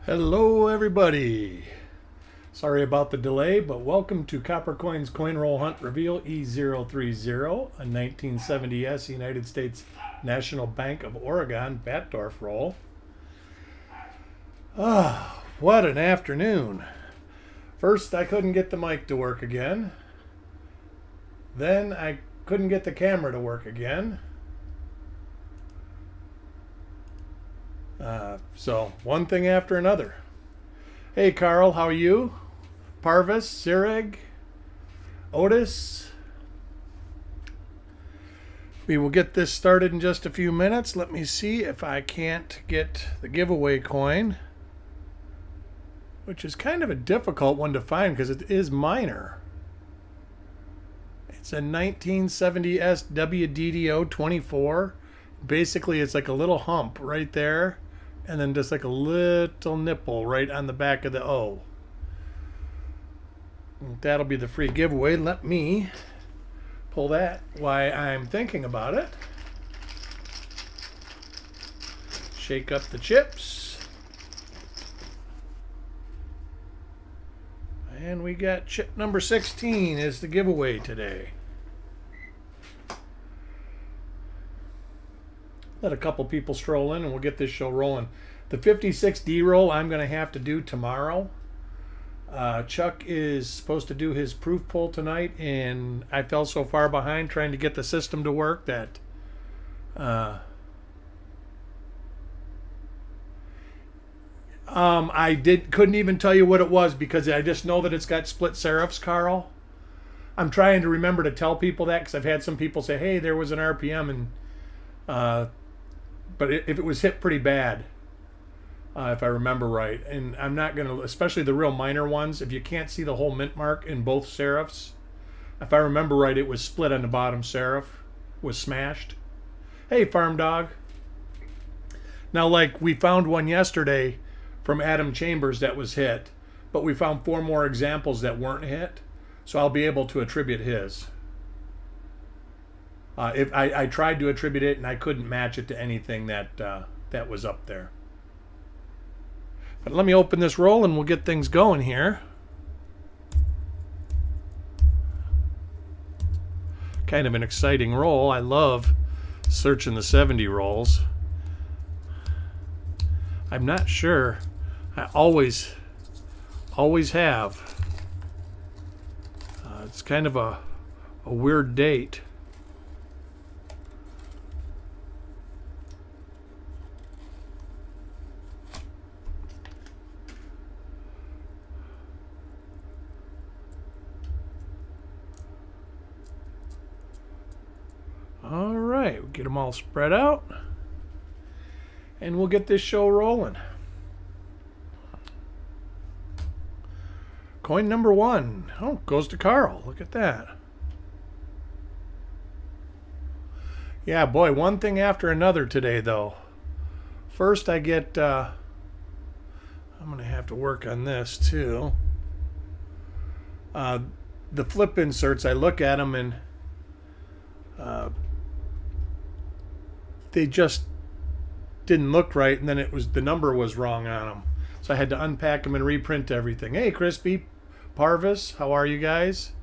Hello, everybody. Sorry about the delay, but welcome to Copper Coins Coin Roll Hunt Reveal E030, a 1970s United States National Bank of Oregon Batdorf roll. Ah, what an afternoon. First, I couldn't get the mic to work again. Then, I couldn't get the camera to work again. So, one thing after another. Hey, Carl, how are you? Parvis, Zireg, Otis. We will get this started in just a few minutes. Let me see if I can't get the giveaway coin, which is kind of a difficult one to find because it is minor. It's a 1970s WDDO 24. Basically, it's like a little hump right there, and then just like a little nipple right on the back of the O. That'll be the free giveaway. Let me pull that while I'm thinking about it. Shake up the chips. And we got chip number 16 is the giveaway today. Let a couple people stroll in and we'll get this show rolling. The 56D roll I'm going to have to do tomorrow. Chuck is supposed to do his proof pull tonight, and I fell so far behind trying to get the system to work that couldn't even tell you what it was because I just know that it's got split serifs, Carl. I'm trying to remember to tell people that because I've had some people say, hey, there was an RPM, and but if it was hit pretty bad, if I remember right. And I'm not going to, especially the real minor ones, if you can't see the whole mint mark in both serifs, if I remember right, it was split on the bottom serif, was smashed. Hey, farm dog. Now, like, we found one yesterday from Adam Chambers that was hit, but we found 4 more examples that weren't hit, so I'll be able to attribute his. If I tried to attribute it and I couldn't match it to anything that was up there. But let me open this roll and we'll get things going here. Kind of an exciting roll. I love searching the 70 rolls. I'm not sure. I always have. It's kind of a weird date. All right, we'll get them all spread out, and we'll get this show rolling. Coin number 1. Oh, goes to Carl. Look at that. Yeah, boy, one thing after another today, though. First, I get... I'm going to have to work on this, too. The flip inserts, I look at them, and... they just didn't look right, and then the number was wrong on them. So I had to unpack them and reprint everything. Hey, Crispy, Parvis, how are you guys?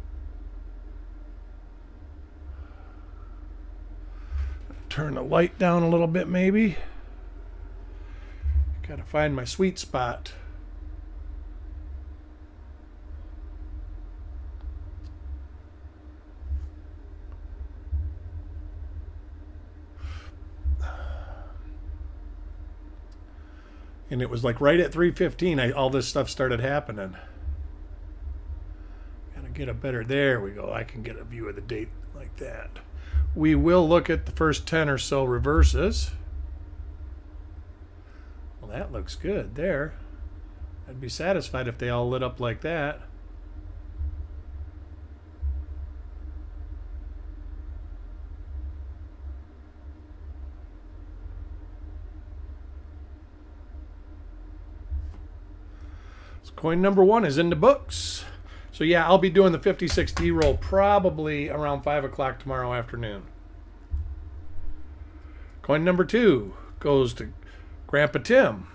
Turn the light down a little bit, maybe. Gotta find my sweet spot. And it was like right at 3:15, all this stuff started happening. Gotta get a better, there we go. I can get a view of the date like that. We will look at the first 10 or so reverses. Well, that looks good there. I'd be satisfied if they all lit up like that. Coin number 1 is in the books. So yeah, I'll be doing the 56D roll probably around 5 o'clock tomorrow afternoon. Coin number 2 goes to Grandpa Tim.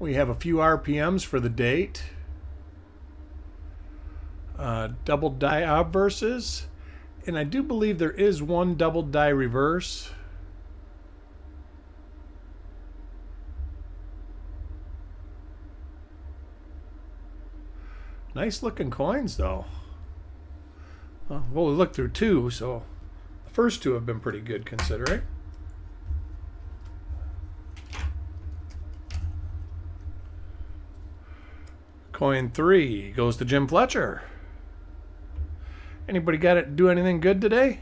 We have a few RPMs for the date. Double die obverses. And I do believe there is one double die reverse. Nice looking coins though. Well, we looked through two, so the first two have been pretty good considering. Coin 3 goes to Jim Fletcher. Anybody got it do anything good today?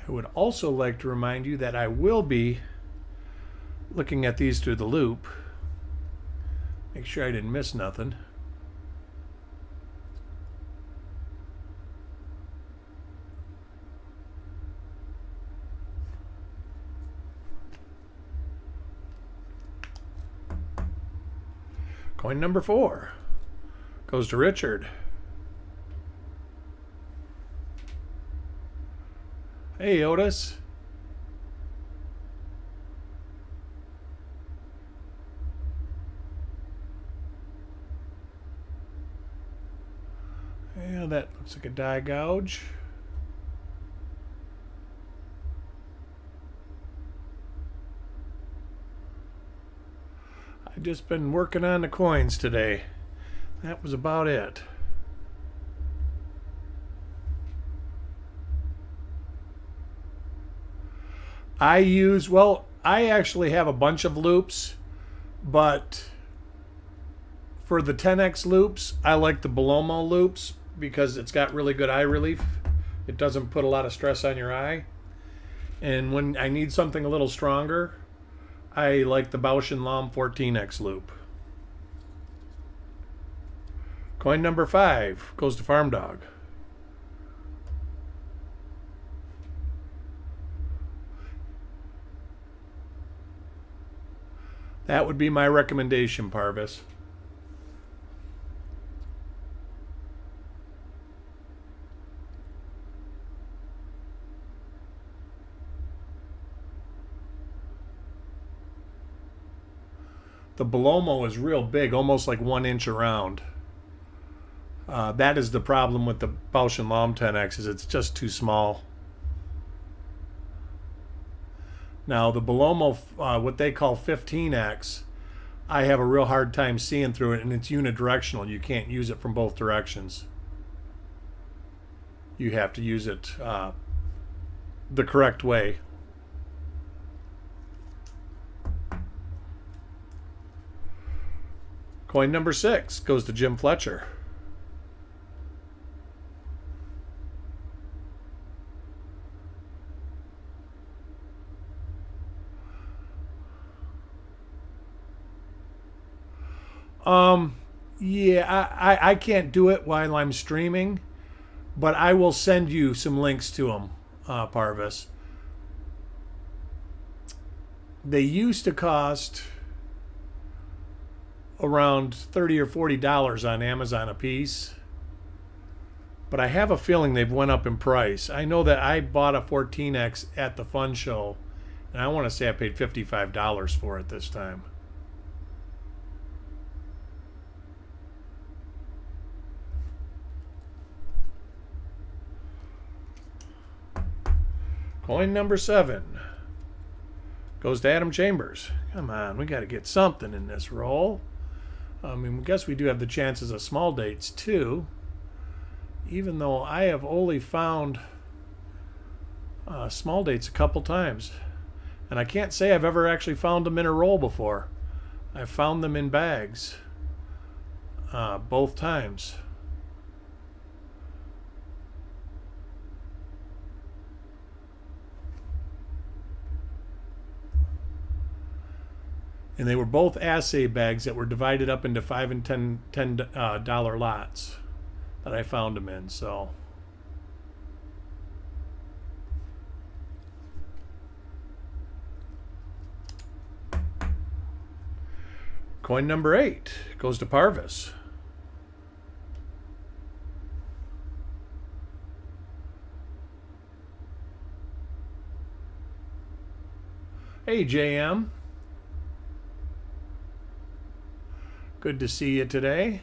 I would also like to remind you that I will be looking at these through the loop. Make sure I didn't miss nothing. Coin number 4 goes to Richard. Hey, Otis. Yeah, that looks like a die gouge. I've just been working on the coins today. That was about it. I actually have a bunch of loops, but for the 10x loops, I like the Belomo loops because it's got really good eye relief. It doesn't put a lot of stress on your eye. And when I need something a little stronger, I like the Bausch & Lomb 14x loop. Coin number 5 goes to Farm Dog. That would be my recommendation, Parvis. The Belomo is real big, almost like 1 inch around. That is the problem with the Bausch & Lomb 10X, is it's just too small. Now the Belomo, what they call 15X, I have a real hard time seeing through it, and it's unidirectional. You can't use it from both directions. You have to use it the correct way. Coin number 6 goes to Jim Fletcher. Yeah, I can't do it while I'm streaming, but I will send you some links to them, Parvis. They used to cost around $30 or $40 on Amazon a piece, but I have a feeling they've went up in price. I know that I bought a 14X at the fun show, and I want to say I paid $55 for it this time. Coin number 7 goes to Adam Chambers. Come on, we got to get something in this roll. I mean, I guess we do have the chances of small dates too, even though I have only found small dates a couple times. And I can't say I've ever actually found them in a roll before. I've found them in bags both times. And they were both assay bags that were divided up into $5 and $10 lots that I found them in. So coin number 8 goes to Parvis. Hey, JM. Good to see you today.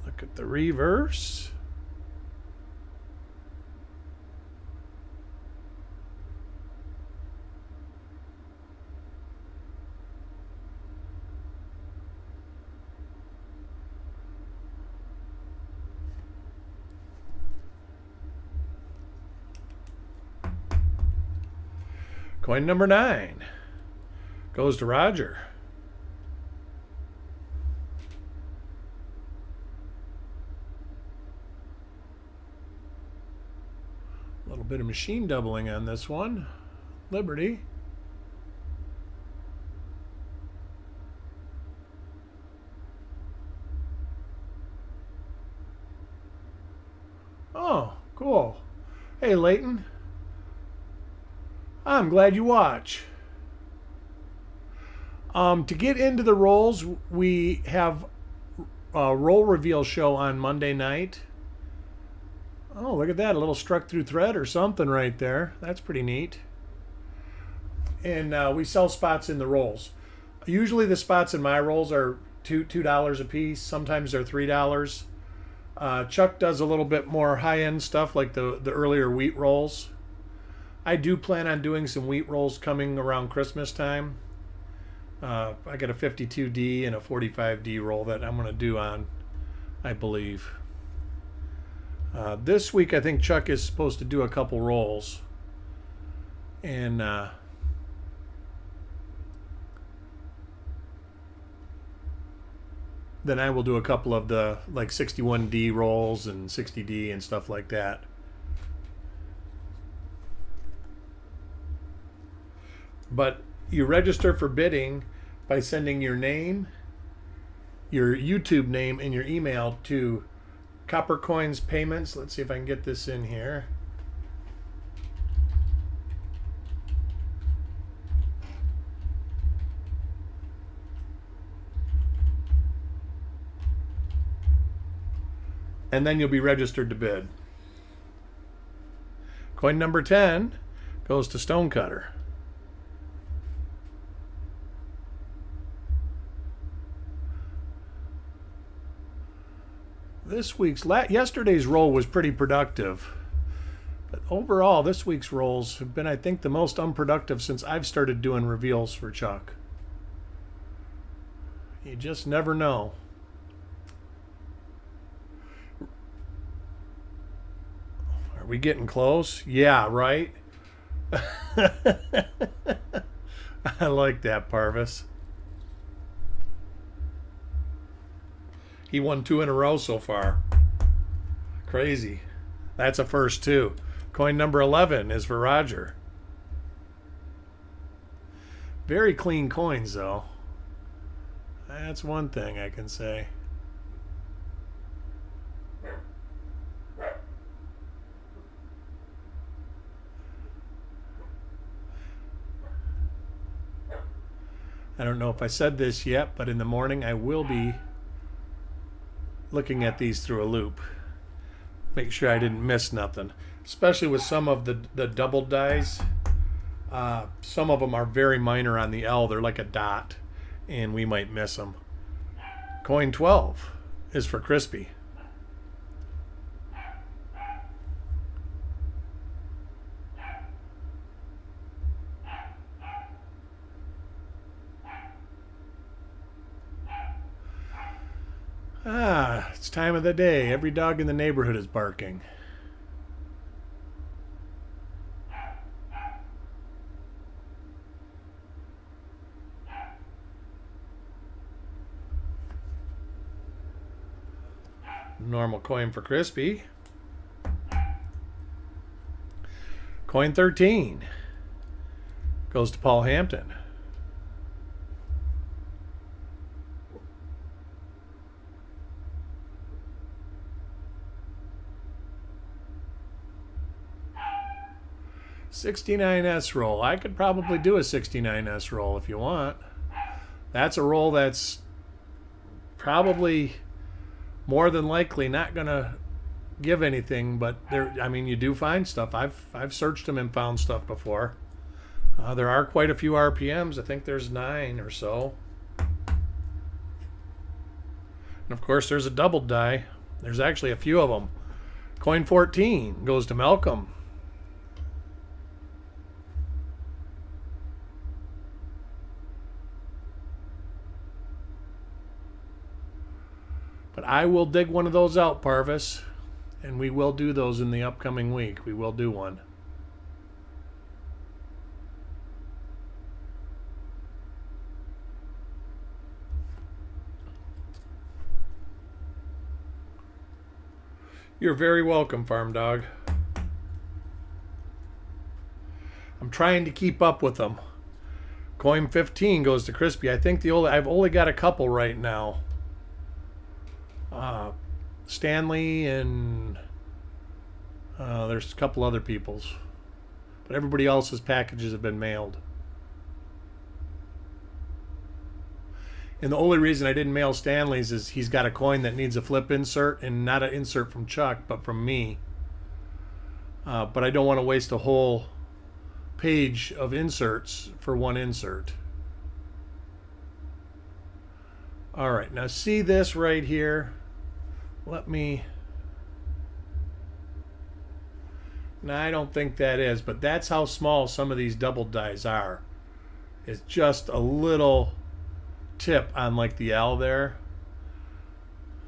Look at the reverse. Coin number 9 goes to Roger. A little bit of machine doubling on this one. Liberty. Oh, cool. Hey, Leighton. I'm glad you watch. To get into the rolls, we have a roll reveal show on Monday night. Oh, look at that. A little struck through thread or something right there. That's pretty neat. And we sell spots in the rolls. Usually the spots in my rolls are $2 a piece. Sometimes they're $3. Chuck does a little bit more high-end stuff like the earlier wheat rolls. I do plan on doing some wheat rolls coming around Christmas time. I got a 52D and a 45D roll that I'm going to do on, I believe. This week I think Chuck is supposed to do a couple rolls. And then I will do a couple of the like 61D rolls and 60D and stuff like that. But you register for bidding by sending your name, your YouTube name, and your email to Copper Coins Payments. Let's see if I can get this in here. And then you'll be registered to bid. Coin number 10 goes to Stonecutter. Yesterday's roll was pretty productive, but overall this week's rolls have been, I think, the most unproductive since I've started doing reveals for Chuck. You just never know. Are we getting close? Yeah, right? I like that, Parvis. He won 2 in a row so far. Crazy. That's a first, too. Coin number 11 is for Roger. Very clean coins, though. That's one thing I can say. I don't know if I said this yet, but in the morning I will be looking at these through a loop. Make sure I didn't miss nothing. Especially with some of the double dies. Some of them are very minor on the L. They're like a dot. And we might miss them. Coin 12 is for Crispy. It's time of the day. Every dog in the neighborhood is barking. Normal coin for Crispy. Coin 13 goes to Paul Hampton. $69S roll. I could probably do a $69S roll if you want. That's a roll that's probably more than likely not going to give anything, but there, I mean, you do find stuff. I've searched them and found stuff before. There are quite a few RPMs. I think there's 9 or so. And of course, there's a double die. There's actually a few of them. Coin 14 goes to Malcolm. But I will dig one of those out, Parvis. And we will do those in the upcoming week. We will do one. You're very welcome, Farm Dog. I'm trying to keep up with them. Coin 15 goes to Crispy. I think I've only got a couple right now. Stanley and there's a couple other people's. But everybody else's packages have been mailed. And the only reason I didn't mail Stanley's is he's got a coin that needs a flip insert, and not an insert from Chuck, but from me. But I don't want to waste a whole page of inserts for one insert. All right, now see this right here? Let me... Now, I don't think that is, but that's how small some of these double dies are. It's just a little tip on like the L there.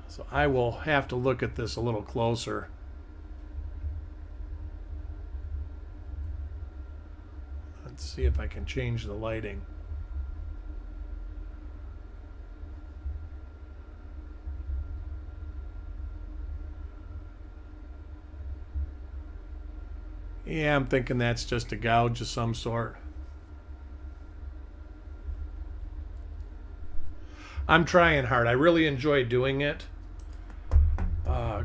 So I will have to look at this a little closer. Let's see if I can change the lighting. Yeah, I'm thinking that's just a gouge of some sort. I'm trying hard. I really enjoy doing it.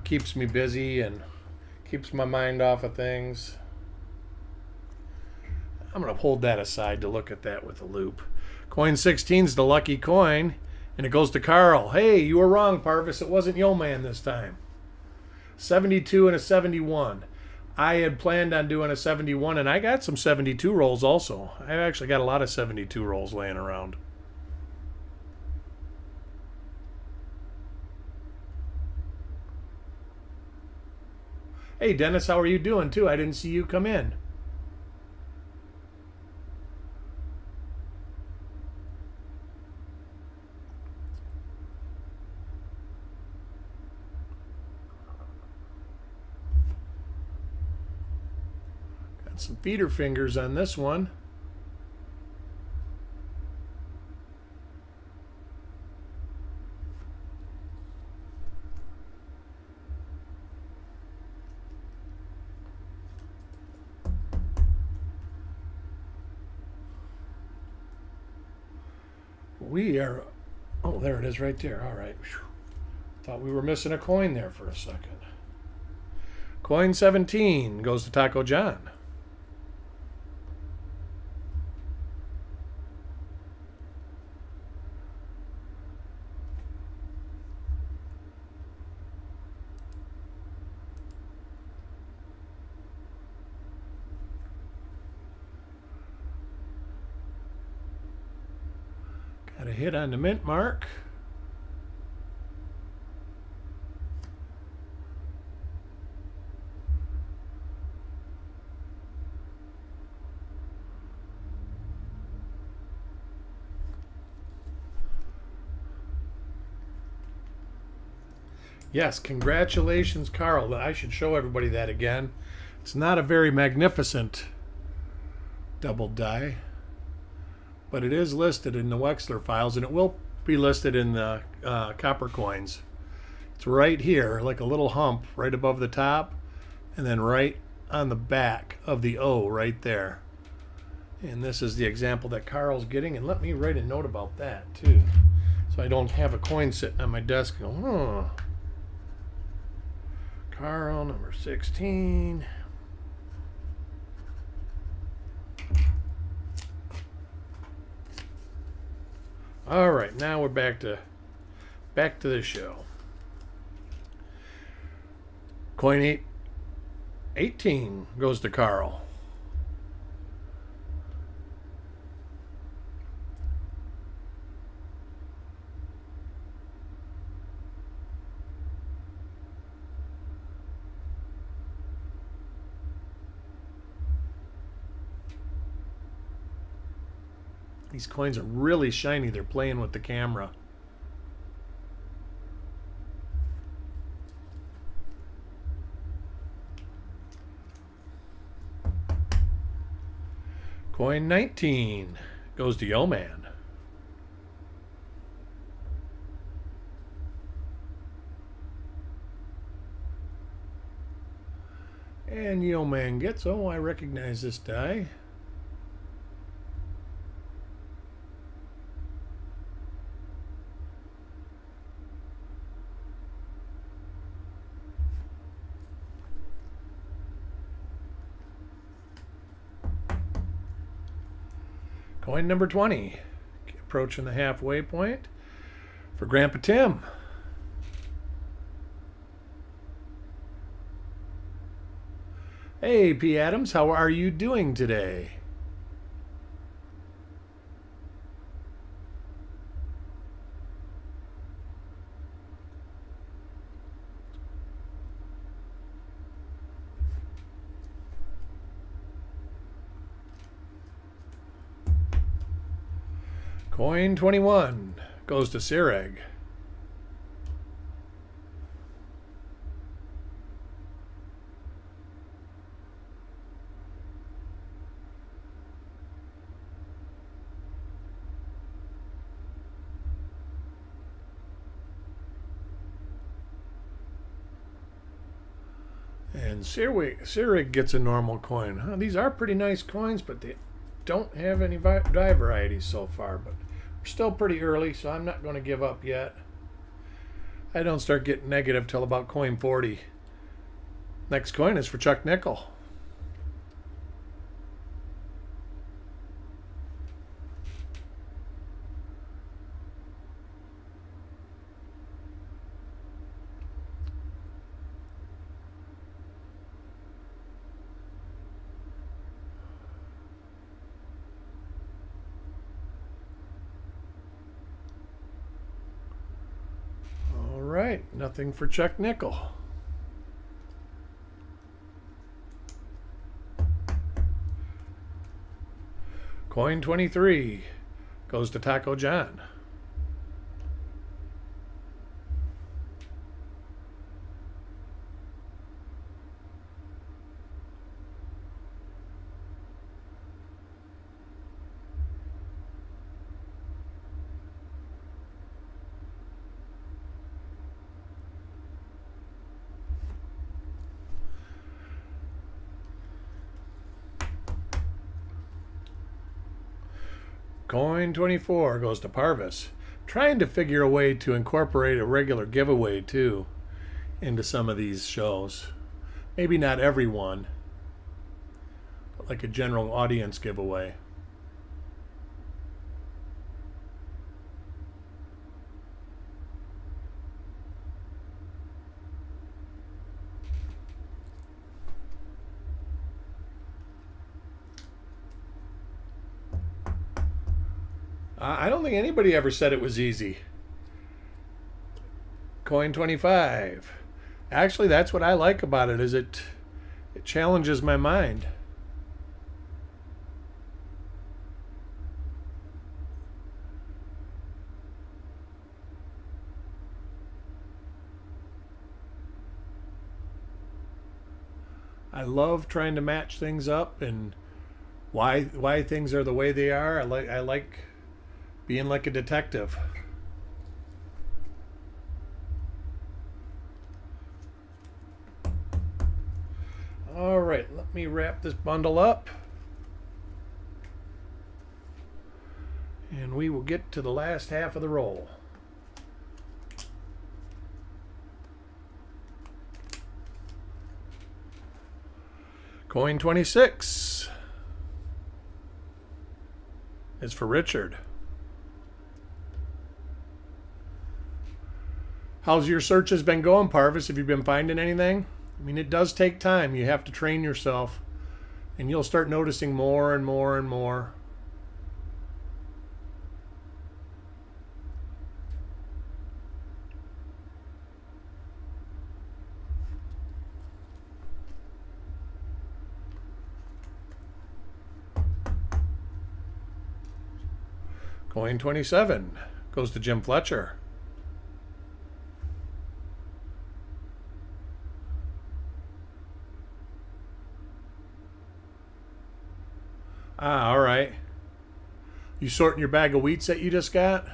Keeps me busy and keeps my mind off of things. I'm going to hold that aside to look at that with a loop. Coin 16 is the lucky coin, and it goes to Carl. Hey, you were wrong, Parvis. It wasn't Yo Man this time. 72 and a 71. I had planned on doing a 71, and I got some 72 rolls also. I've actually got a lot of 72 rolls laying around. Hey, Dennis, how are you doing, too? I didn't see you come in. Got some feeder fingers on this one. We are, oh, there it is right there. All right. Whew. Thought we were missing a coin there for a second. Coin 17 goes to Taco John. Got a hit on the mint mark. Yes, congratulations, Carl. I should show everybody that again. It's not a very magnificent double die, but it is listed in the Wexler files, and it will be listed in the copper coins. It's right here, like a little hump right above the top, and then right on the back of the O right there. And this is the example that Carl's getting, and let me write a note about that too, so I don't have a coin sitting on my desk and go, huh. Carl, number 16. All right, now we're back to the show. Coin 18 goes to Carl. These coins are really shiny. They're playing with the camera. Coin 19 goes to Yo Man. And Yo Man gets, oh, I recognize this die. Coin number 20, approaching the halfway point for Grandpa Tim. Hey, P. Adams, how are you doing today? Coin 21 goes to Sireg. And Sireg gets a normal coin. Huh, these are pretty nice coins, but they don't have any die varieties so far. But we're still pretty early, so I'm not going to give up yet. I don't start getting negative till about coin 40. Next coin is for Chuck Nickel. Right, nothing for Chuck Nickel. Coin 23 goes to Taco John. Coin 24 goes to Parvis. Trying to figure a way to incorporate a regular giveaway too into some of these shows. Maybe not every one, but like a general audience giveaway. I don't think anybody ever said it was easy. Coin 25. Actually, that's what I like about it, is it challenges my mind. I love trying to match things up and why things are the way they are. I like being like a detective. All right, let me wrap this bundle up. And we will get to the last half of the roll. Coin 26 is for Richard. How's your searches been going, Parvis? Have you been finding anything? I mean, it does take time. You have to train yourself, and you'll start noticing more and more and more. Coin 27 goes to Jim Fletcher. Ah, all right. You sorting your bag of wheats that you just got?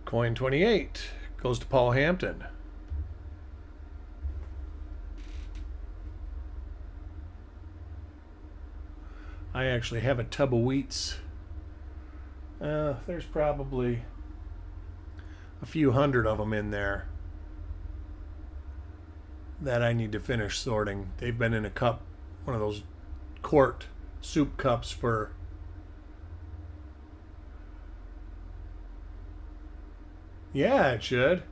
Coin 28 goes to Paul Hampton. I actually have a tub of wheats. There's probably a few hundred of them in there that I need to finish sorting. They've been in a cup, one of those quart soup cups for yeah, it should.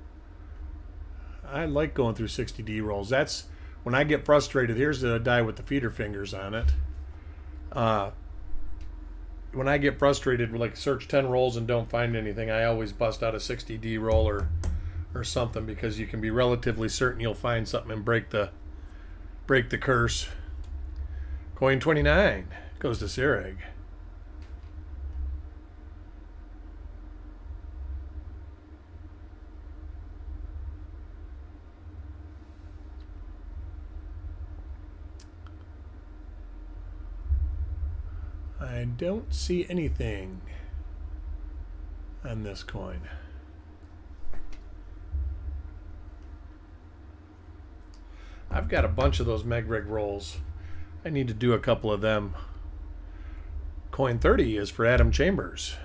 I like going through 60D rolls. That's when I get frustrated. Here's the die with the feeder fingers on it. When I get frustrated, like search 10 rolls and don't find anything, I always bust out a 60D roll or something, because you can be relatively certain you'll find something and break the curse. Coin 29 goes to Sirig. I don't see anything on this coin. I've got a bunch of those Megrig rolls. I need to do a couple of them. Coin 30 is for Adam Chambers.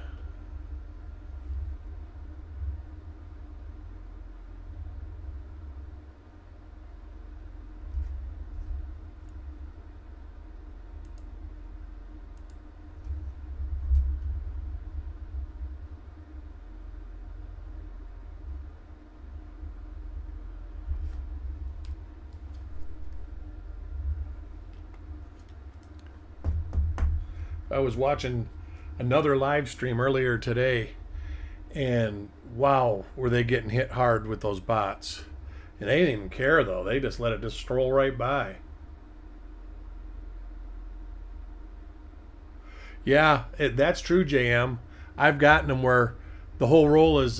I was watching another live stream earlier today, and wow, were they getting hit hard with those bots. And they didn't even care, though. They just let it just stroll right by. Yeah, that's true, JM. I've gotten them where the whole roll is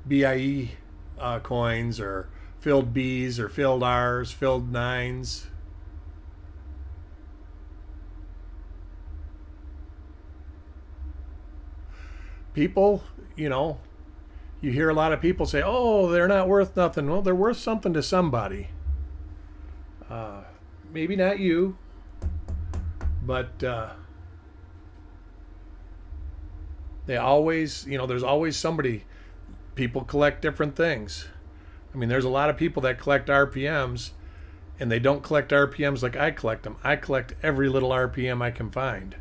BIE coins, or filled Bs, or filled Rs, filled 9s. People, you hear a lot of people say, oh, they're not worth nothing. Well, they're worth something to somebody. Maybe not you, but they always, there's always somebody. People collect different things. I mean, there's a lot of people that collect RPMs, and they don't collect RPMs like I collect them. I collect every little RPM I can find.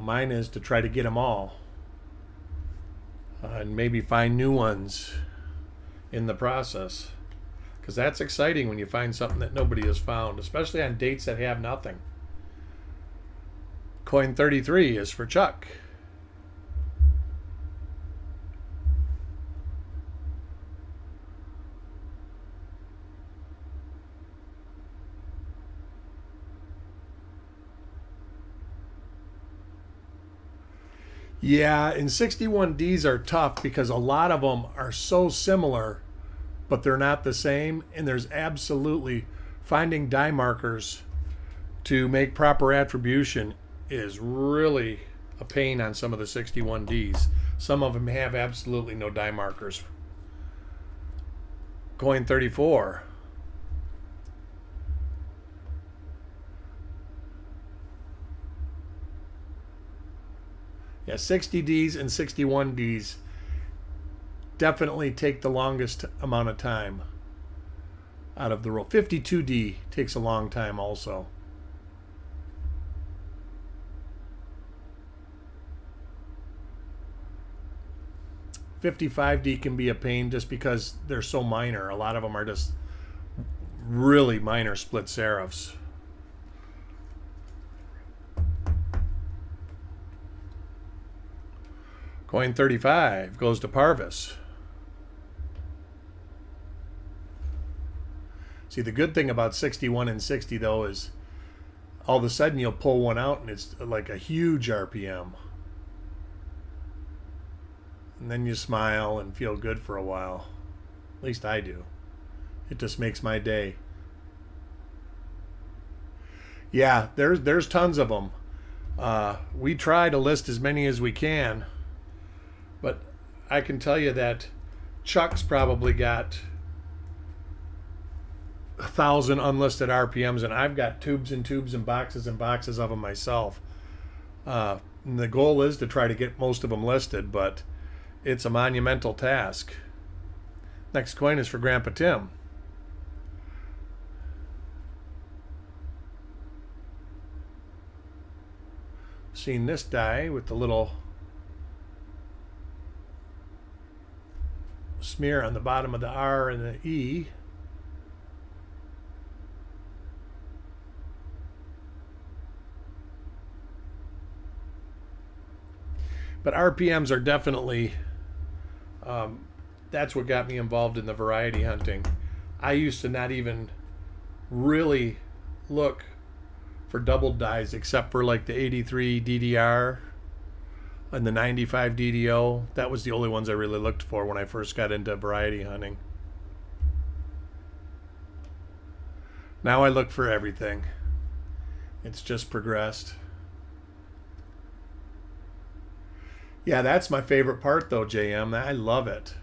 Mine is to try to get them all, and maybe find new ones in the process, because that's exciting when you find something that nobody has found, especially on dates that have nothing. Coin 33 is for Chuck. Yeah, and 61Ds are tough because a lot of them are so similar, but they're not the same. And there's absolutely, finding die markers to make proper attribution is really a pain on some of the 61Ds. Some of them have absolutely no die markers. Coin 34. Yeah, 60Ds and 61Ds definitely take the longest amount of time out of the roll. 52D takes a long time also. .55D can be a pain just because they're so minor. A lot of them are just really minor split serifs. Coin 35 goes to Parvis. See, the good thing about 61 and 60 though is all of a sudden you'll pull one out and it's like a huge RPM. And then you smile and feel good for a while. At least I do. It just makes my day. Yeah, there's tons of them. We try to list as many as we can, but I can tell you that Chuck's probably got 1,000 unlisted RPMs, and I've got tubes and tubes and boxes of them myself. And the goal is to try to get most of them listed, but it's a monumental task. Next coin is for Grandpa Tim. Seen this die with the little smear on the bottom of the R and the E. But RPMs are definitely, that's what got me involved in the variety hunting. I used to not even really look for doubled dies except for like the 83 DDR and the 95 DDO. That was the only ones I really looked for when I first got into variety hunting. Now I look for everything. It's just progressed. Yeah, that's my favorite part though, JM. I love it.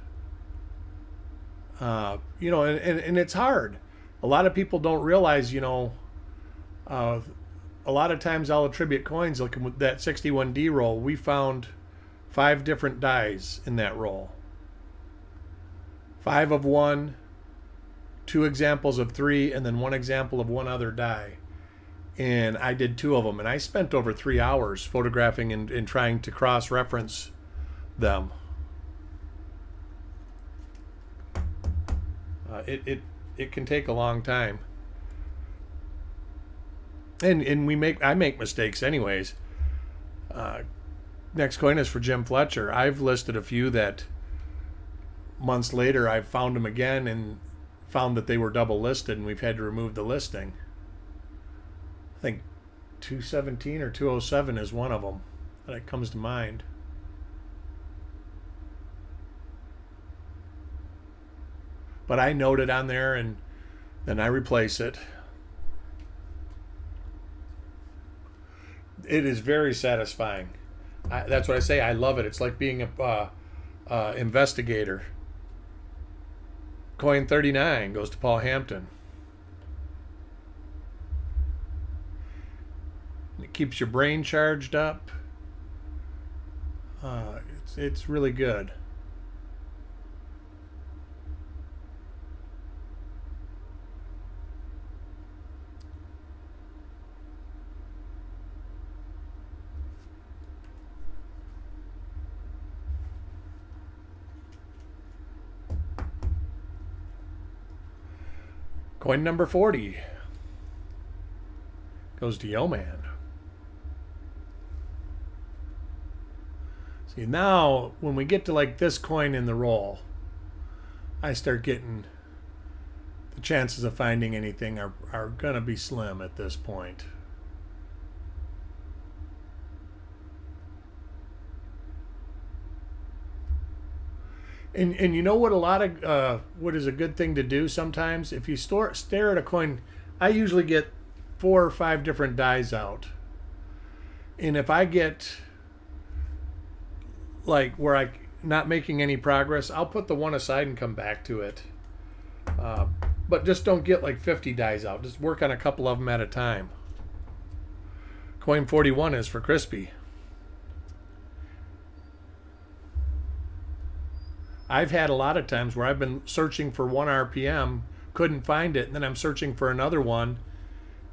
You know, and it's hard. A lot of people don't realize, you know, a lot of times I'll attribute coins, like with that 61D roll, we found 5 different dies in that roll. 5 of one, 2 examples of 3, and then 1 example of one other die. And I did 2 of them, and I spent over 3 hours photographing and trying to cross-reference them. It can take a long time. And I make mistakes anyways. Next coin is for Jim Fletcher. I've listed a few that months later I've found them again and found that they were double listed, and we've had to remove the listing. I think 217 or 207 is one of them that comes to mind. But I note it on there and then I replace it. It is very satisfying. That's what I say. I love it. It's like being a investigator. Coin 39 goes to Paul Hampton. It keeps your brain charged up. It's really good. Coin number 40 goes to Yo Man. See, now when we get to like this coin in the roll, I start getting the chances of finding anything are going to be slim at this point. And you know what, a lot of what is a good thing to do sometimes, if you stare at a coin, I usually get 4 or 5 different dies out, and if I get like where I not making any progress, I'll put the one aside and come back to it. But just don't get like 50 dies out. Just work on a couple of them at a time. Coin 41 is for Crispy. I've had a lot of times where I've been searching for one RPM, couldn't find it, and then I'm searching for another one,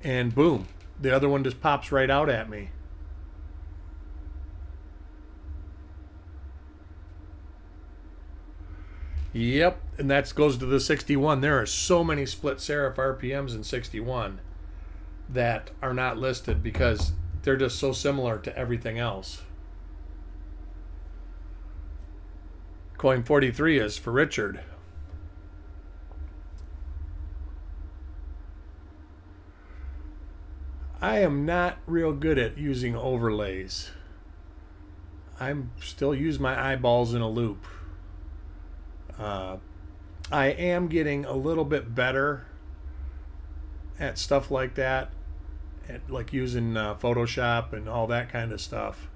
and boom, the other one just pops right out at me. Yep, and that goes to the 61. There are so many split serif RPMs in 61 that are not listed because they're just so similar to everything else. Coin 43 is for Richard. I am not real good at using overlays. I'm still use my eyeballs in a loop. I am getting a little bit better at stuff like that, like using Photoshop and all that kind of stuff.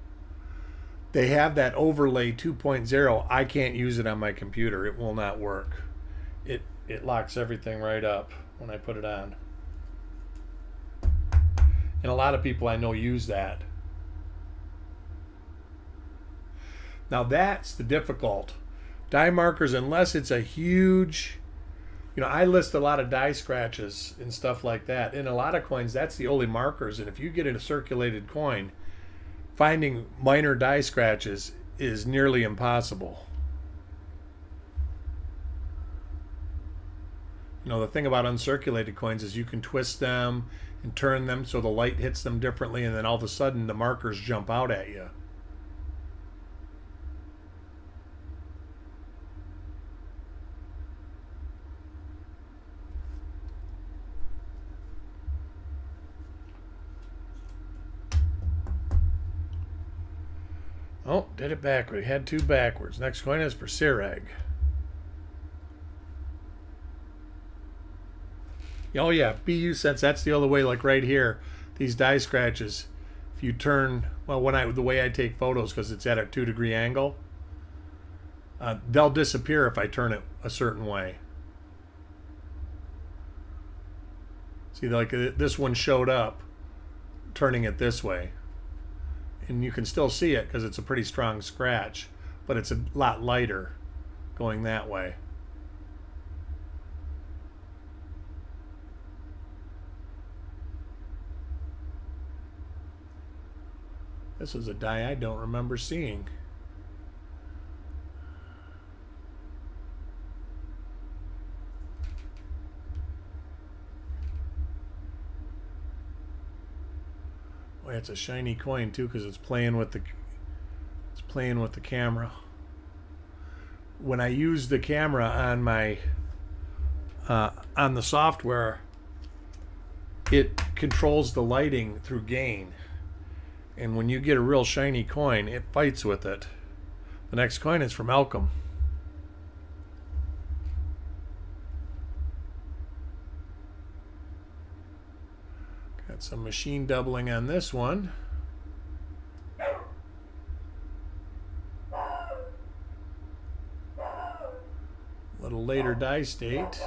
They have that overlay 2.0. I can't use it on my computer. It will not work. It locks everything right up when I put it on. And a lot of people I know use that. Now that's the difficult. Die markers, unless it's a huge, I list a lot of die scratches and stuff like that. In a lot of coins, that's the only markers. And if you get a circulated coin, finding minor die scratches is nearly impossible. The thing about uncirculated coins is you can twist them and turn them so the light hits them differently, and then all of a sudden the markers jump out at you. Oh, did it backward. We had two backwards. Next coin is for Sireg. Oh yeah, BU sense. That's the other way. Like right here, these die scratches. If you turn, well, the way I take photos, because it's at a 2-degree angle, they'll disappear if I turn it a certain way. See, like this one showed up, turning it this way. And you can still see it because it's a pretty strong scratch, but it's a lot lighter going that way. This is a die I don't remember seeing. Boy, it's a shiny coin too, because it's playing with the camera. When I use the camera on my on the software, it controls the lighting through gain, and when you get a real shiny coin, it fights with it. The next coin is from Malcolm. Got some machine doubling on this one. A little later die state.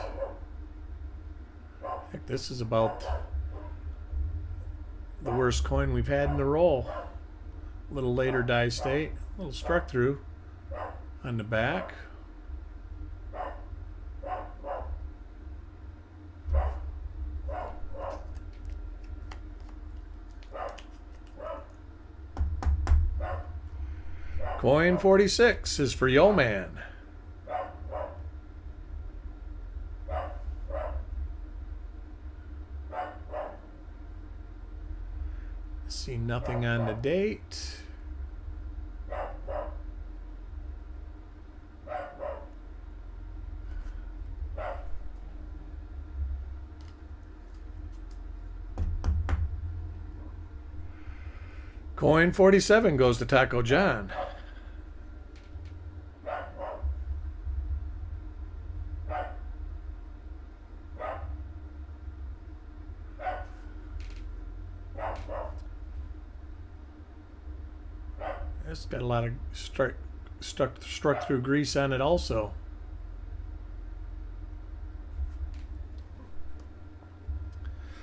Heck, this is about the worst coin we've had in the roll. A little later die state. A little struck through on the back. Coin 46 is for Yo Man. See nothing on the date. Coin 47 goes to Taco John. It's got a lot of struck through grease on it also.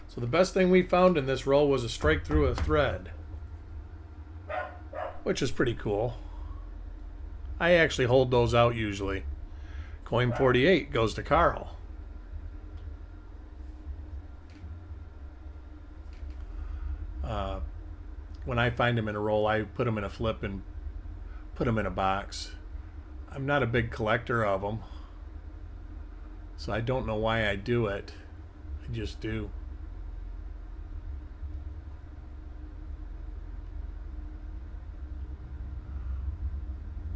So the best thing we found in this roll was a strike through a thread, which is pretty cool. I actually hold those out usually. Coin 48 goes to Carl. When I find them in a roll, I put them in a flip and put them in a box. I'm not a big collector of them, so I don't know why I do it. I just do.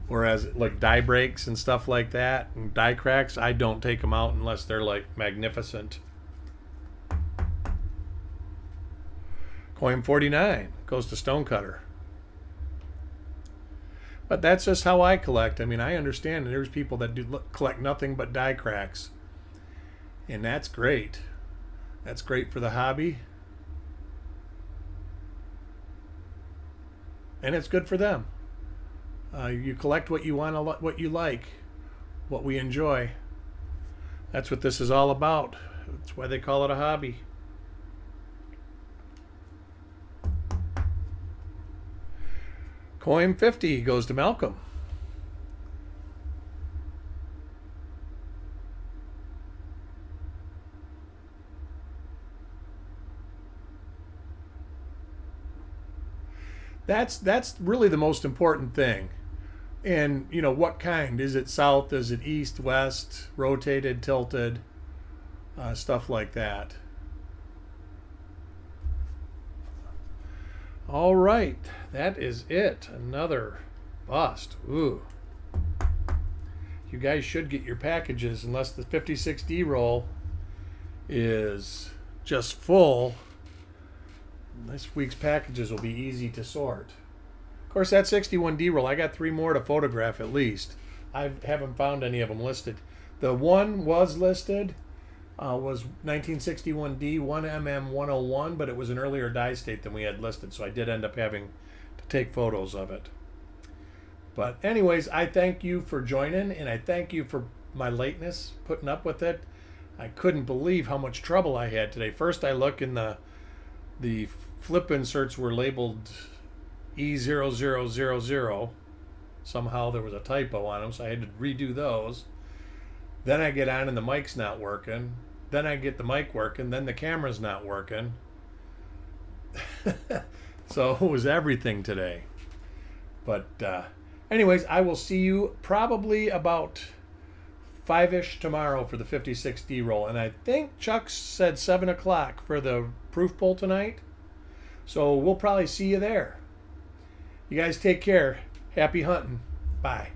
Whereas like die breaks and stuff like that and die cracks, I don't take them out unless they're like magnificent. Coin 49 goes to Stonecutter. But that's just how I collect. I mean, I understand there's people that do collect nothing but die cracks. And that's great. That's great for the hobby. And it's good for them. You collect what you want, what you like, what we enjoy. That's what this is all about. That's why they call it a hobby. Coin 50 goes to Malcolm. That's really the most important thing. And, you know, what kind? Is it south? Is it east, west, rotated, tilted? Stuff like that. All right, that is it. Another bust. Ooh. You guys should get your packages unless the 56D roll is just full. This week's packages will be easy to sort. Of course, that 61D roll, I got 3 more to photograph at least. I haven't found any of them listed. The one was listed, was 1961D 1mm101, but it was an earlier die state than we had listed, so I did end up having to take photos of it. But anyways, I thank you for joining, and I thank you for my lateness, putting up with it. I couldn't believe how much trouble I had today. First, I look in the flip inserts were labeled E0000. Somehow there was a typo on them, so I had to redo those. Then I get on and the mic's not working. Then I get the mic working. Then the camera's not working. So it was everything today. But anyways, I will see you probably about 5-ish tomorrow for the 56D roll. And I think Chuck said 7 o'clock for the proof pull tonight. So we'll probably see you there. You guys take care. Happy hunting. Bye.